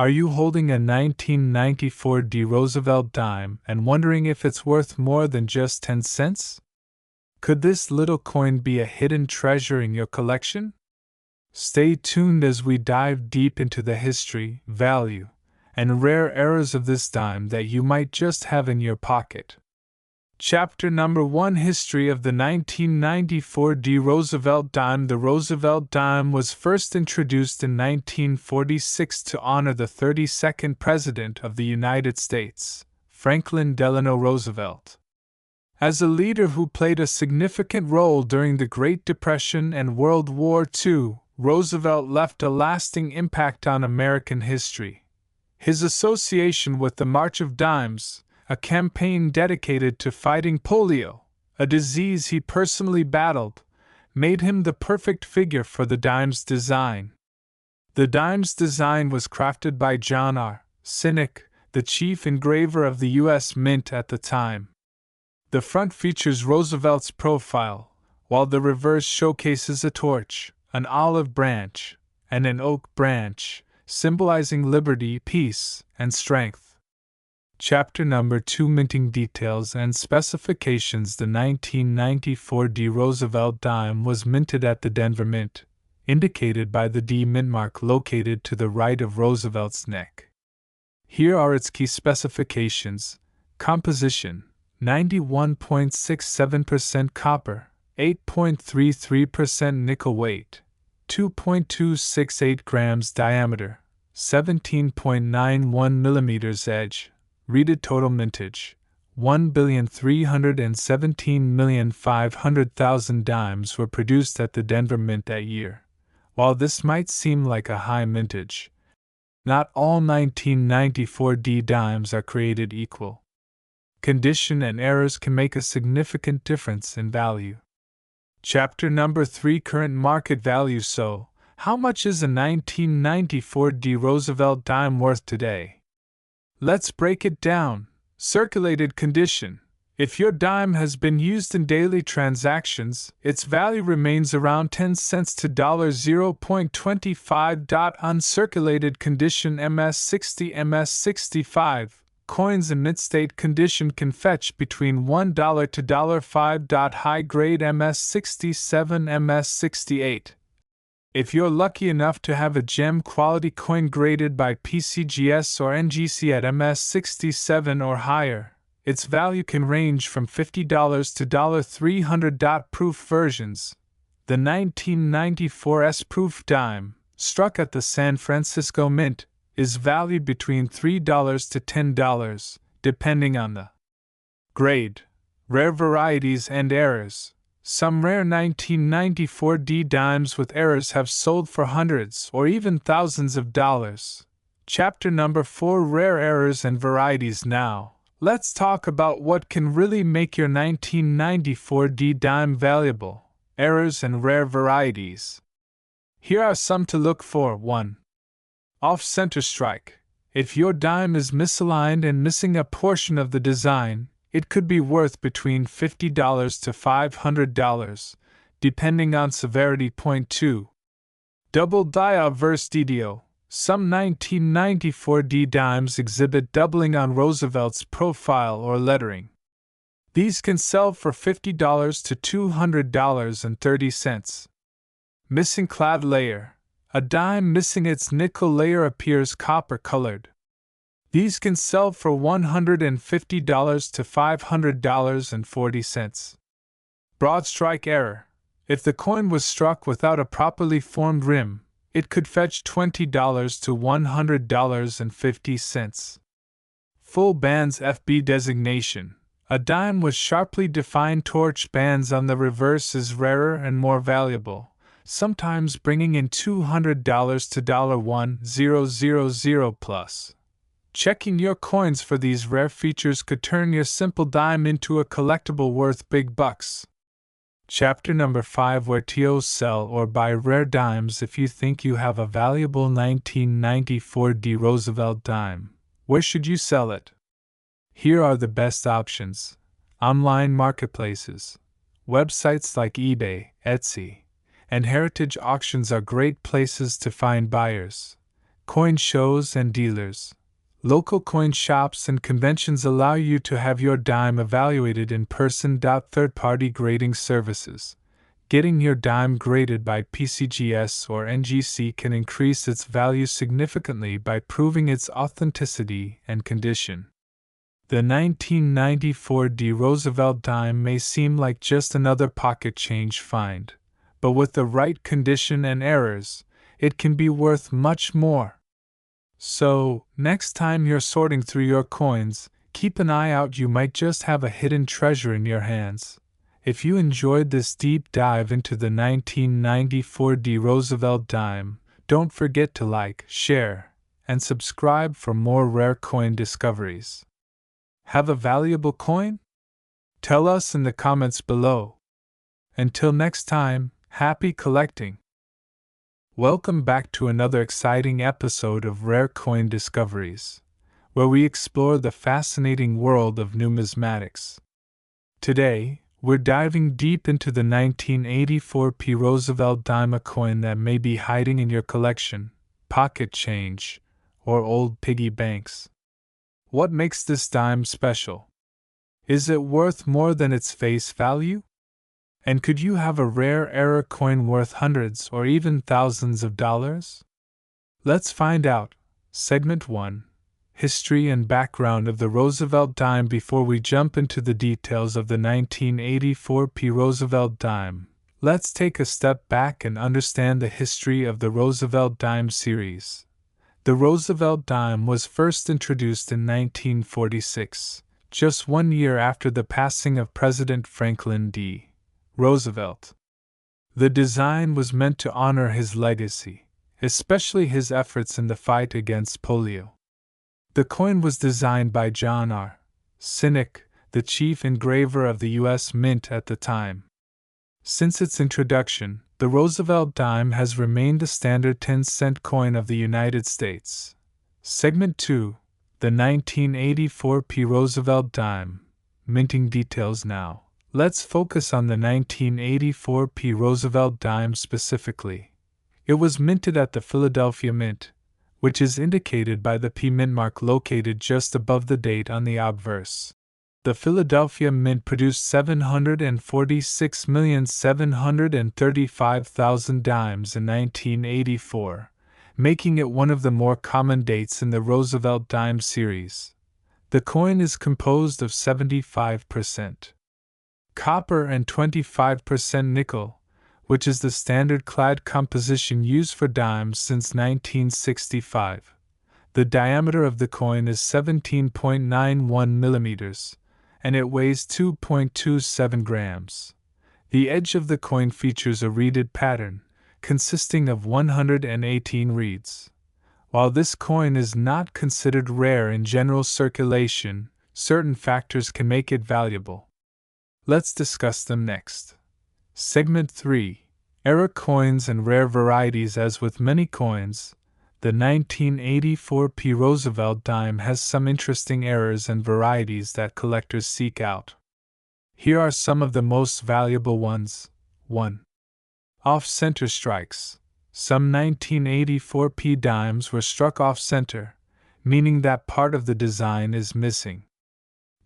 Are you holding a 1994 D Roosevelt dime and wondering if it's worth more than just 10 cents? Could this little coin be a hidden treasure in your collection? Stay tuned as we dive deep into the history, value, and rare eras of this dime that you might just have in your pocket. Chapter number 1: History of the 1994 D Roosevelt Dime. The Roosevelt Dime was first introduced in 1946 to honor the 32nd President of the United States, Franklin Delano Roosevelt. As a leader who played a significant role during the Great Depression and World War II, Roosevelt left a lasting impact on American history. His association with the March of Dimes, a campaign dedicated to fighting polio, a disease he personally battled, made him the perfect figure for the dime's design. The dime's design was crafted by John R. Sinek, the chief engraver of the U.S. Mint at the time. The front features Roosevelt's profile, while the reverse showcases a torch, an olive branch, and an oak branch, symbolizing liberty, peace, and strength. Chapter number 2: Minting Details and Specifications. The 1994 D Roosevelt dime was minted at the Denver Mint, indicated by the D mint mark located to the right of Roosevelt's neck. Here are its key specifications. Composition: 91.67% copper, 8.33% nickel weight, 2.268 grams diameter, 17.91 millimeters edge. Reeded total mintage: 1,317,500,000 dimes were produced at the Denver Mint that year. While this might seem like a high mintage, not all 1994 D dimes are created equal. Condition and errors can make a significant difference in value. Chapter number 3: Current market value. So, how much is a 1994 D Roosevelt dime worth today? Let's break it down. Circulated condition: if your dime has been used in daily transactions, its value remains around 10 cents to $0.25. Uncirculated condition: MS60, MS65. Coins in mid-state condition can fetch between $1 to $5. High grade: MS67, MS68. If you're lucky enough to have a gem quality coin graded by PCGS or NGC at MS67 or higher, its value can range from $50 to $300. Proof versions: the 1994 S-Proof dime, struck at the San Francisco Mint, is valued between $3 to $10, depending on the grade. Rare varieties and errors: some rare 1994 D dimes with errors have sold for hundreds or even thousands of dollars. Chapter number 4: Rare errors and varieties. Now, let's talk about what can really make your 1994 D dime valuable: errors and rare varieties. Here are some to look for. 1. Off-center strike: if your dime is misaligned and missing a portion of the design, it could be worth between $50 to $500, depending on severity. 2. Double die-obverse DDO: some 1994 D dimes exhibit doubling on Roosevelt's profile or lettering. These can sell for $50 to $200.30. Missing clad layer: a dime missing its nickel layer appears copper-colored. These can sell for $150 to $500.40. Broad strike error: if the coin was struck without a properly formed rim, it could fetch $20 to $100.50. Full bands FB designation: a dime with sharply defined torch bands on the reverse is rarer and more valuable, sometimes bringing in $200 to $1,000 plus. Checking your coins for these rare features could turn your simple dime into a collectible worth big bucks. Chapter number 5: Where to sell or buy rare dimes. If you think you have a valuable 1994 D Roosevelt dime, where should you sell it? Here are the best options. Online marketplaces. Websites like eBay, Etsy, and heritage auctions are great places to find buyers. Coin shows and dealers. Local coin shops and conventions allow you to have your dime evaluated in person. Third-party grading services. Getting your dime graded by PCGS or NGC can increase its value significantly by proving its authenticity and condition. The 1994 de Roosevelt dime may seem like just another pocket change find, but with the right condition and errors, it can be worth much more. So, next time you're sorting through your coins, keep an eye out. You might just have a hidden treasure in your hands. If you enjoyed this deep dive into the 1994 de Roosevelt dime, don't forget to like, share, and subscribe for more rare coin discoveries. Have a valuable coin? Tell us in the comments below. Until next time, happy collecting! Welcome back to another exciting episode of Rare Coin Discoveries, where we explore the fascinating world of numismatics. Today, we're diving deep into the 1984 P. Roosevelt dime, a coin that may be hiding in your collection, pocket change, or old piggy banks. What makes this dime special? Is it worth more than its face value? And could you have a rare error coin worth hundreds or even thousands of dollars? Let's find out. Segment 1. History and background of the Roosevelt dime. Before we jump into the details of the 1984 P. Roosevelt dime, let's take a step back and understand the history of the Roosevelt dime series. The Roosevelt dime was first introduced in 1946, just 1 year after the passing of President Franklin D. Roosevelt. The design was meant to honor his legacy, especially his efforts in the fight against polio. The coin was designed by John R. Sinek, the chief engraver of the U.S. Mint at the time. Since its introduction, the Roosevelt dime has remained the standard 10-cent coin of the United States. Segment 2. The 1984 P. Roosevelt dime. Minting details now. Let's focus on the 1984 P. Roosevelt dime specifically. It was minted at the Philadelphia Mint, which is indicated by the P mint mark located just above the date on the obverse. The Philadelphia Mint produced 746,735,000 dimes in 1984, making it one of the more common dates in the Roosevelt dime series. The coin is composed of 75% copper and 25% nickel, which is the standard Clad composition used for dimes since 1965. The diameter of the coin is 17.91 millimeters, and it weighs 2.27 grams. The edge of the coin features a reeded pattern, consisting of 118 reeds. While this coin is not considered rare in general circulation, certain factors can make it valuable. Let's discuss them next. Segment 3. Error coins and rare varieties. As with many coins, the 1984 P. Roosevelt dime has some interesting errors and varieties that collectors seek out. Here are some of the most valuable ones. 1. Off-center strikes. Some 1984 P dimes were struck off-center, meaning that part of the design is missing.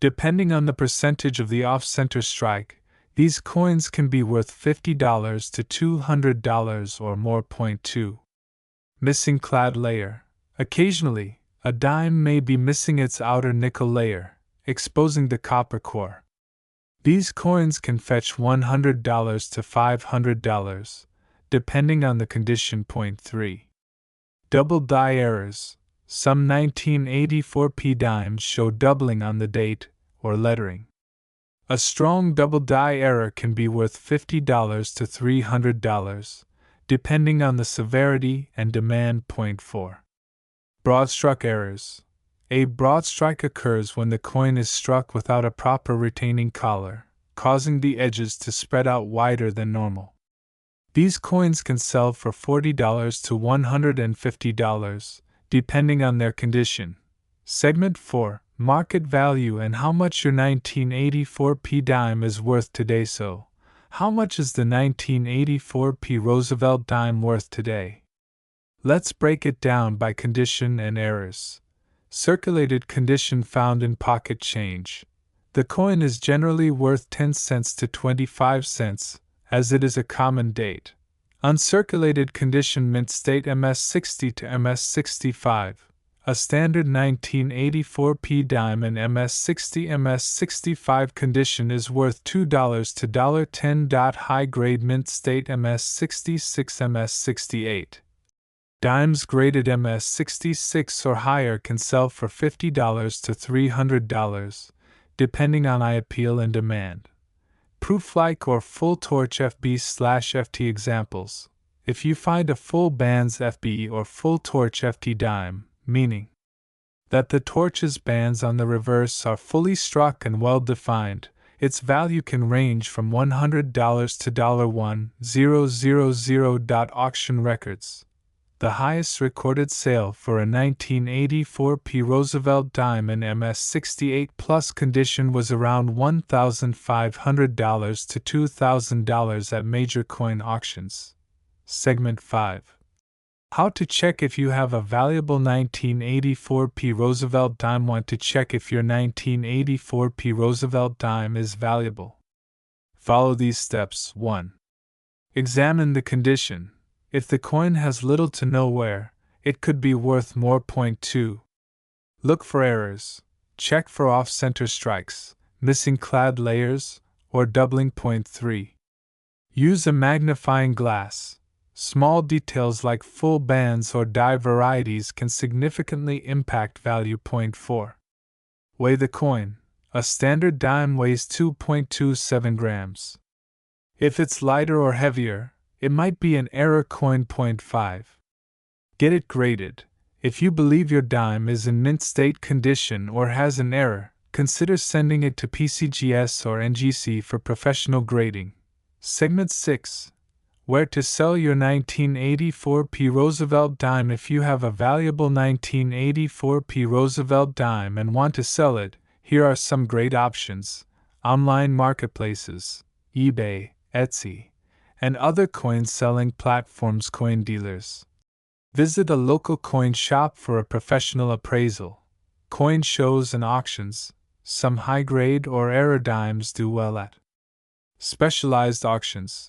Depending on the percentage of the off-center strike, these coins can be worth $50 to $200 or more. 2. Missing clad layer. Occasionally, a dime may be missing its outer nickel layer, exposing the copper core. These coins can fetch $100 to $500, depending on the condition. 3. Double die errors. Some 1984 P dimes show doubling on the date or lettering. A strong double die error can be worth $50 to $300, depending on the severity and demand. 4. Broad struck errors. A broad strike occurs when the coin is struck without a proper retaining collar, causing the edges to spread out wider than normal. These coins can sell for $40 to $150, depending on their condition. Segment 4. Market value and how much your 1984 P dime is worth today. So, how much is the 1984 P Roosevelt dime worth today? Let's break it down by condition and errors. Circulated condition found in pocket change. The coin is generally worth 10 cents to 25 cents, as it is a common date. Uncirculated condition mint state MS60 to MS65. A standard 1984 dime in MS60 MS65 condition is worth $2 to $10. High grade mint state MS66 MS68. Dimes graded MS66 or higher can sell for $50 to $300, depending on eye appeal and demand. Proof-like or full torch FB/FT examples. If you find a full bands FB or full torch FT dime, meaning that the torch's bands on the reverse are fully struck and well defined, its value can range from $100 to $1,000. Auction records. The highest recorded sale for a 1984 Roosevelt dime in MS68 plus condition was around $1,500 to $2,000 at major coin auctions. Segment 5. How to check if you have a valuable 1984 Roosevelt dime. Want to check if your 1984 Roosevelt dime is valuable? Follow these steps. 1. Examine the condition. If the coin has little to no wear, it could be worth more. 2. Look for errors. Check for off-center strikes, missing clad layers, or doubling. 3. Use a magnifying glass. Small details like full bands or die varieties can significantly impact value. 4. Weigh the coin. A standard dime weighs 2.27 grams. If it's lighter or heavier, it might be an error. Coin. 5. Get it graded. If you believe your dime is in mint state condition or has an error, consider sending it to PCGS or NGC for professional grading. Segment 6. Where to sell your 1984 Roosevelt dime. If you have a valuable 1984 Roosevelt dime and want to sell it, here are some great options. Online marketplaces, eBay, Etsy, and other coin selling platforms. Coin dealers. Visit a local coin shop for a professional appraisal. Coin shows and auctions. Some high-grade or error dimes do well at specialized auctions.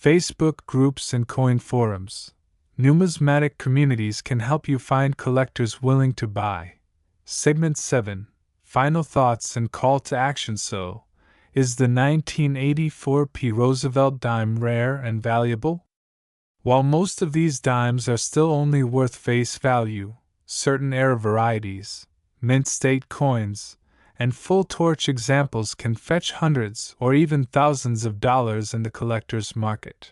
Facebook groups and coin forums. Numismatic communities can help you find collectors willing to buy. Segment 7. Final thoughts and call to action. So, is the 1984 Roosevelt dime rare and valuable? While most of these dimes are still only worth face value, certain error varieties, mint state coins, and full torch examples can fetch hundreds or even thousands of dollars in the collector's market.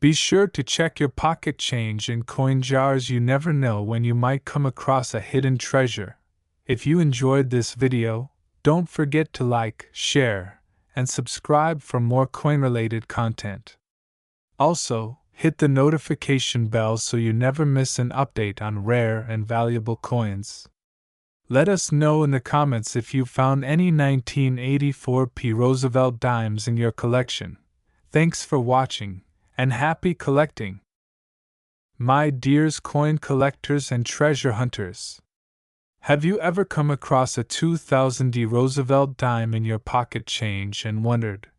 Be sure to check your pocket change and coin jars. You never know when you might come across a hidden treasure. If you enjoyed this video, don't forget to like, share, and subscribe for more coin-related content. Also, hit the notification bell so you never miss an update on rare and valuable coins. Let us know in the comments if you found any 1984 Roosevelt dimes in your collection. Thanks for watching, and happy collecting! My dears coin collectors and treasure hunters! Have you ever come across a 2000 Roosevelt dime in your pocket change and wondered,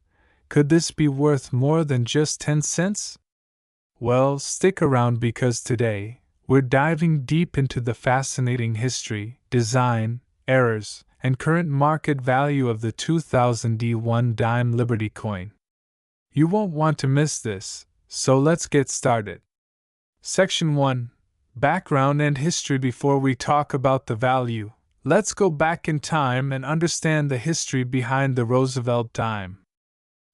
could this be worth more than just 10 cents? Well, stick around because today, we're diving deep into the fascinating history, design, errors, and current market value of the 2001 dime Liberty coin. You won't want to miss this, so let's get started. Section 1. Background and history. Before we talk about the value, let's go back in time and understand the history behind the Roosevelt dime.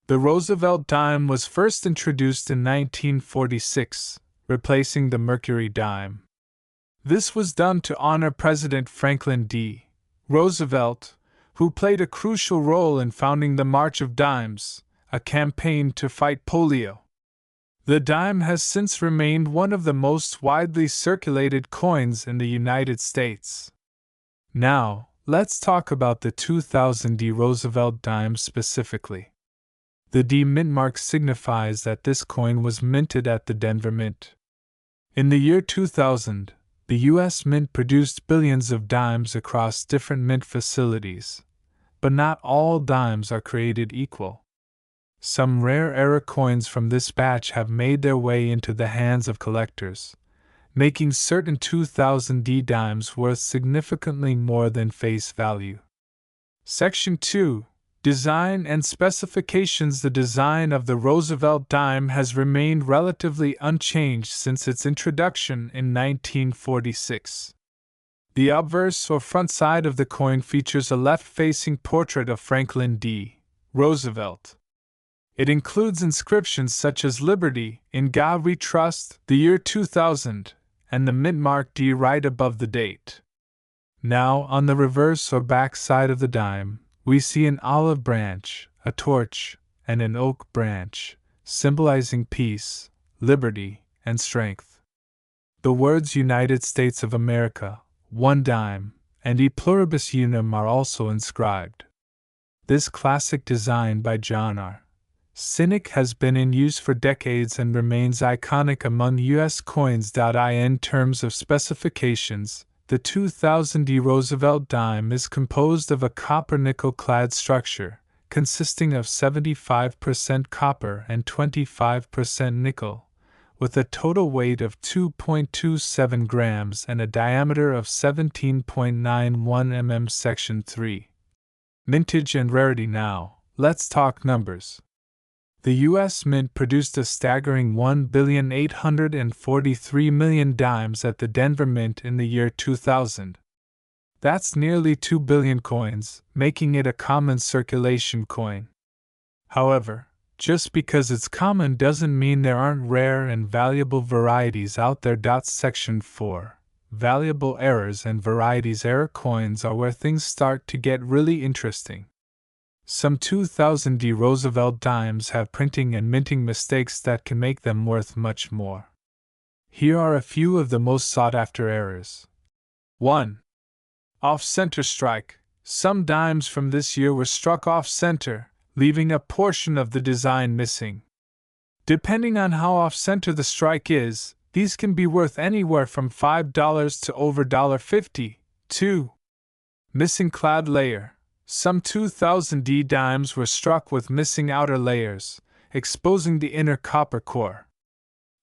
The Roosevelt dime was first introduced in 1946, replacing the Mercury Dime. This was done to honor President Franklin D. Roosevelt, who played a crucial role in founding the March of Dimes, a campaign to fight polio. The dime has since remained one of the most widely circulated coins in the United States. Now, let's talk about the 2000 Roosevelt dime specifically. The D mint mark signifies that this coin was minted at the Denver Mint. In the year 2000, the U.S. Mint produced billions of dimes across different mint facilities, but not all dimes are created equal. Some rare era coins from this batch have made their way into the hands of collectors, making certain 2000D dimes worth significantly more than face value. Section 2. Design and Specifications. The design of the Roosevelt dime has remained relatively unchanged since its introduction in 1946. The obverse or front side of the coin features a left-facing portrait of Franklin D. Roosevelt. It includes inscriptions such as Liberty, In God We Trust, the year 2000, and the mint mark D right above the date. Now, on the reverse or back side of the dime, we see an olive branch, a torch, and an oak branch, symbolizing peace, liberty, and strength. The words United States of America, one dime, and E pluribus unum are also inscribed. This classic design by John R. Cynic has been in use for decades and remains iconic among U.S. coins. In terms of specifications, the 2000D Roosevelt dime is composed of a copper-nickel clad structure, consisting of 75% copper and 25% nickel, with a total weight of 2.27 grams and a diameter of 17.91 mm. Section 3. Mintage and rarity. Now, let's talk numbers. The U.S. Mint produced a staggering 1,843,000,000 dimes at the Denver Mint in the year 2000. That's nearly 2 billion coins, making it a common circulation coin. However, just because it's common doesn't mean there aren't rare and valuable varieties out there. Section 4. Valuable errors and varieties. Error coins are where things start to get really interesting. Some 2000D Roosevelt dimes have printing and minting mistakes that can make them worth much more. Here are a few of the most sought-after errors. 1. Off-center strike. Some dimes from this year were struck off-center, leaving a portion of the design missing. Depending on how off-center the strike is, these can be worth anywhere from $5 to over $1.50. 2. Missing clad layer. Some 2000D dimes were struck with missing outer layers, exposing the inner copper core.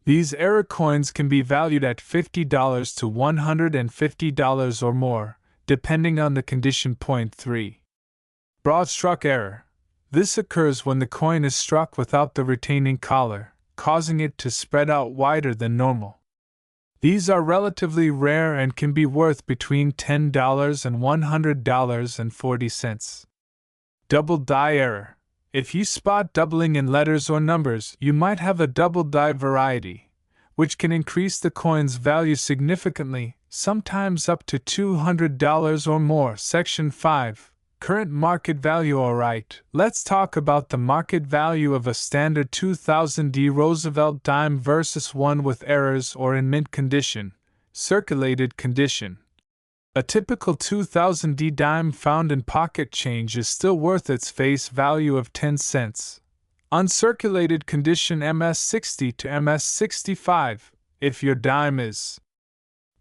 These error coins can be valued at $50 to $150 or more, depending on the condition. 3. Broad struck error. This occurs when the coin is struck without the retaining collar, causing it to spread out wider than normal. These are relatively rare and can be worth between $10 and $100.40. Double die error. If you spot doubling in letters or numbers, you might have a double die variety, which can increase the coin's value significantly, sometimes up to $200 or more. Section 5. Current market value. Alright, let's talk about the market value of a standard 2000D Roosevelt dime versus one with errors or in mint condition, circulated condition. A typical 2000D dime found in pocket change is still worth its face value of 10 cents. Uncirculated condition MS60 to MS65, if your dime is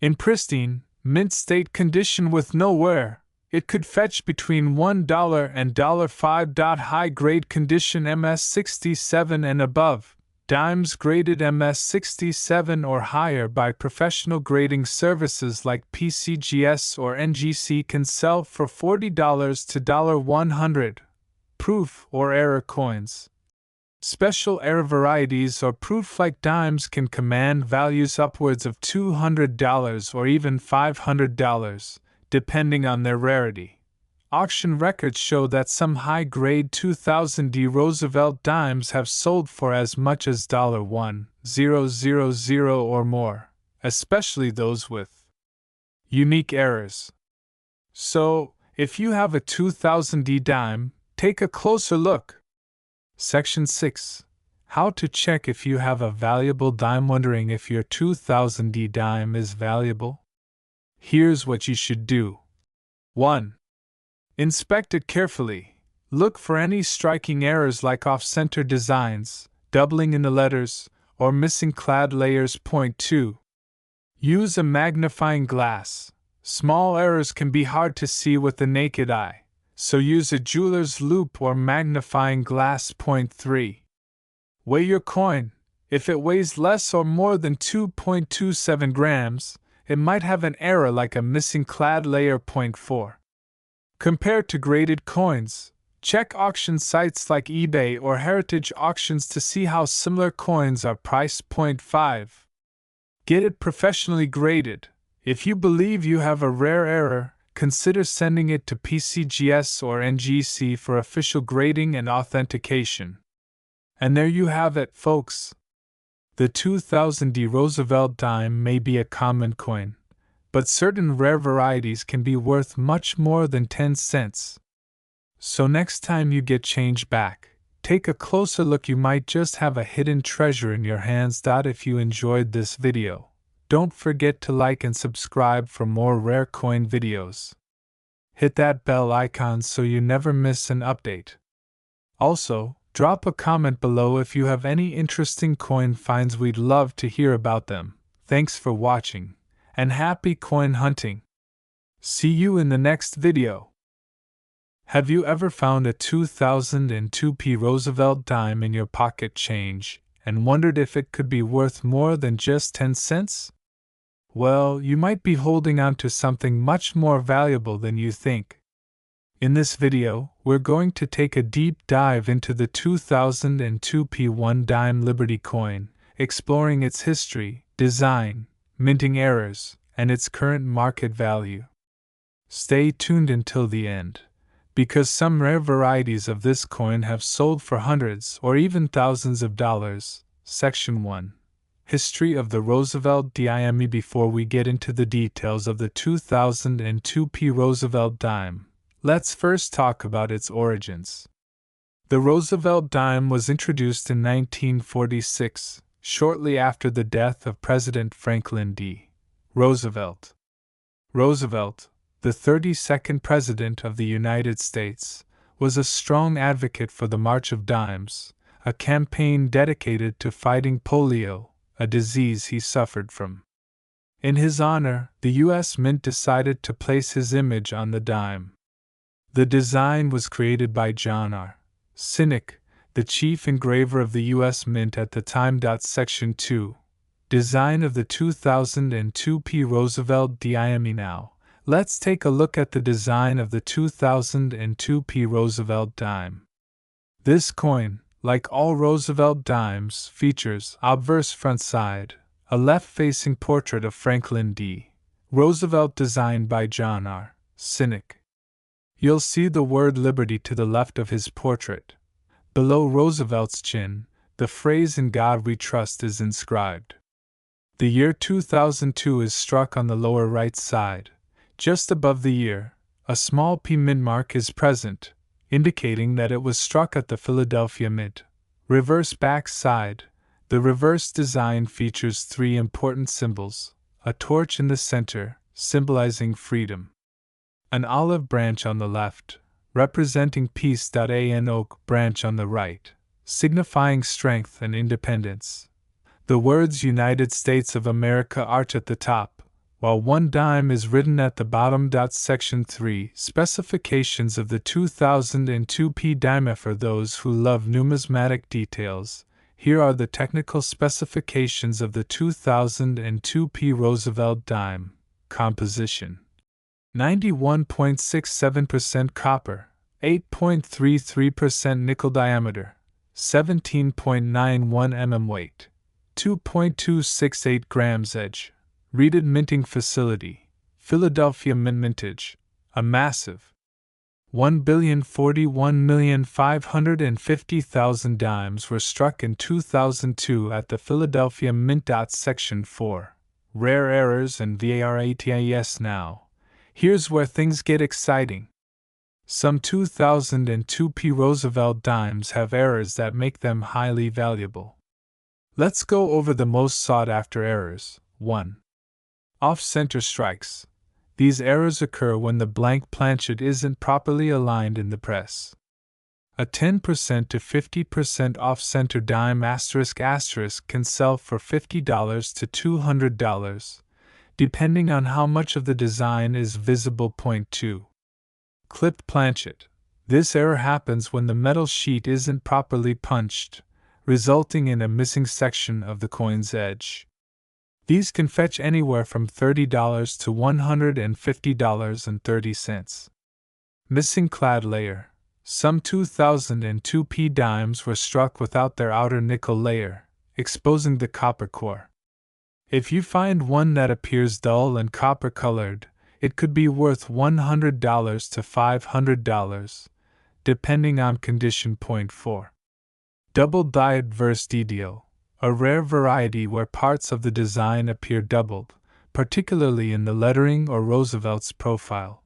in pristine, mint state condition with no wear, it could fetch between $1 and $5. High-grade condition MS67 and above, dimes graded MS67 or higher by professional grading services like PCGS or NGC can sell for $40 to $100. Proof or error coins. Special error varieties or proof-like dimes can command values upwards of $200 or even $500. Depending on their rarity. Auction records show that some high-grade 2000D Roosevelt dimes have sold for as much as $1,000 or more, especially those with unique errors. So, if you have a 2000D dime, take a closer look. Section 6. How to check if you have a valuable dime. Wondering if your 2000D dime is valuable? Here's what you should do. 1. Inspect it carefully. Look for any striking errors like off-center designs, doubling in the letters, or missing clad layers. 2. Use a magnifying glass. Small errors can be hard to see with the naked eye, so use a jeweler's loupe or magnifying glass. Point 3. Weigh your coin. If it weighs less or more than 2.27 grams, it might have an error like a missing clad layer. Point 4. Compare to graded coins. Check auction sites like eBay or Heritage Auctions to see how similar coins are priced. Point 5. Get it professionally graded. If you believe you have a rare error, consider sending it to PCGS or NGC for official grading and authentication. And there you have it, folks. The 2000 Roosevelt Dime may be a common coin, but certain rare varieties can be worth much more than 10 cents. So next time you get change back, take a closer look. You might just have a hidden treasure in your hands. If you enjoyed this video, don't forget to like and subscribe for more rare coin videos. Hit that bell icon so you never miss an update. Also, drop a comment below if you have any interesting coin finds. We'd love to hear about them. Thanks for watching, and happy coin hunting. See you in the next video. Have you ever found a 2002 Roosevelt dime in your pocket change and wondered if it could be worth more than just 10 cents? Well, you might be holding on to something much more valuable than you think. In this video, we're going to take a deep dive into the 2002 1 dime Liberty coin, exploring its history, design, minting errors, and its current market value. Stay tuned until the end, because some rare varieties of this coin have sold for hundreds or even thousands of dollars. Section 1. History of the Roosevelt Dime. Before we get into the details of the 2002 Roosevelt Dime, let's first talk about its origins. The Roosevelt Dime was introduced in 1946, shortly after the death of President Franklin D. Roosevelt. Roosevelt, the 32nd President of the United States, was a strong advocate for the March of Dimes, a campaign dedicated to fighting polio, a disease he suffered from. In his honor, the U.S. Mint decided to place his image on the dime. The design was created by John R. Sinek, the chief engraver of the U.S. Mint at the time. Section 2. Design of the 2002 Roosevelt Dime. Now, let's take a look at the design of the 2002 Roosevelt Dime. This coin, like all Roosevelt dimes, features obverse front side, a left-facing portrait of Franklin D. Roosevelt designed by John R. Sinek. You'll see the word Liberty to the left of his portrait. Below Roosevelt's chin, the phrase "In God We Trust" is inscribed. The year 2002 is struck on the lower right side. Just above the year, a small P Mint mark is present, indicating that it was struck at the Philadelphia Mint. Reverse back side. The reverse design features three important symbols: a torch in the center, symbolizing freedom; an olive branch on the left, representing peace. An oak branch on the right, signifying strength and independence. The words United States of America arch at the top, while one dime is written at the bottom. Section 3. Specifications of the 2002 dime. For those who love numismatic details, here are the technical specifications of the 2002 Roosevelt Dime. Composition: 91.67% copper, 8.33% nickel. Diameter: 17.91 mm. Weight: 2.268 grams. Edge: reeded. Minting facility: Philadelphia Mint. Mintage: a massive 1,041,550,000 dimes were struck in 2002 at the Philadelphia Mint. Section 4. Rare errors and varieties. Now, here's where things get exciting. Some 2002 Roosevelt dimes have errors that make them highly valuable. Let's go over the most sought-after errors. 1. Off-center strikes. These errors occur when the blank planchet isn't properly aligned in the press. A 10% to 50% off-center dime ** can sell for $50 to $200, depending on how much of the design is visible. Point 2. Clipped planchet. This error happens when the metal sheet isn't properly punched, resulting in a missing section of the coin's edge. These can fetch anywhere from $30 to $150.30. Missing clad layer. Some 2002p dimes were struck without their outer nickel layer, exposing the copper core. If you find one that appears dull and copper-colored, it could be worth $100 to $500, depending on condition. Point 4. Double-dyed verse deal. A rare variety where parts of the design appear doubled, particularly in the lettering or Roosevelt's profile.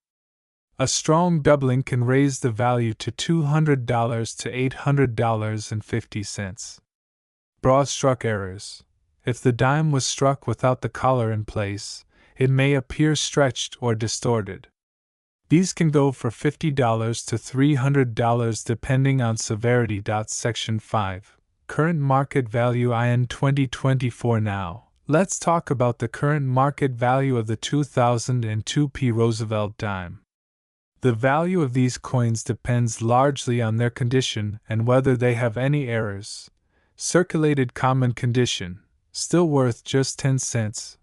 A strong doubling can raise the value to $200 to $800.50. Broad struck errors. If the dime was struck without the collar in place, it may appear stretched or distorted. These can go for $50 to $300 depending on severity. Section 5. Current market value in 2024. Now, let's talk about the current market value of the 2002p Roosevelt dime. The value of these coins depends largely on their condition and whether they have any errors. Circulated common condition, still worth just 10 cents.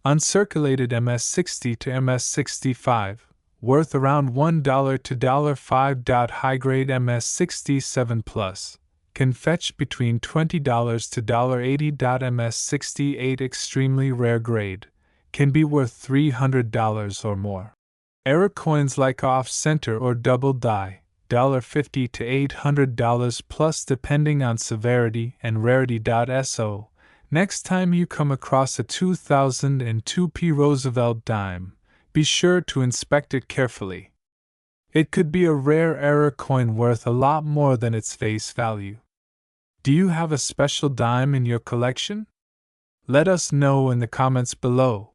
Uncirculated MS60 to MS65, worth around $1 to $5. High-grade MS67 Plus can fetch between $20 to $80. MS68 extremely rare grade can be worth $300 or more. Error coins like off-center or double die, $50 to $800 plus depending on severity and rarity. So, next time you come across a 2002p Roosevelt dime, be sure to inspect it carefully. It could be a rare error coin worth a lot more than its face value. Do you have a special dime in your collection? Let us know in the comments below.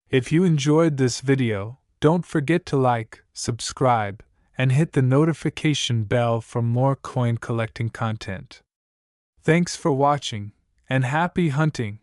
If you enjoyed this video, don't forget to like, subscribe, and hit the notification bell for more coin collecting content. Thanks for watching, and happy hunting!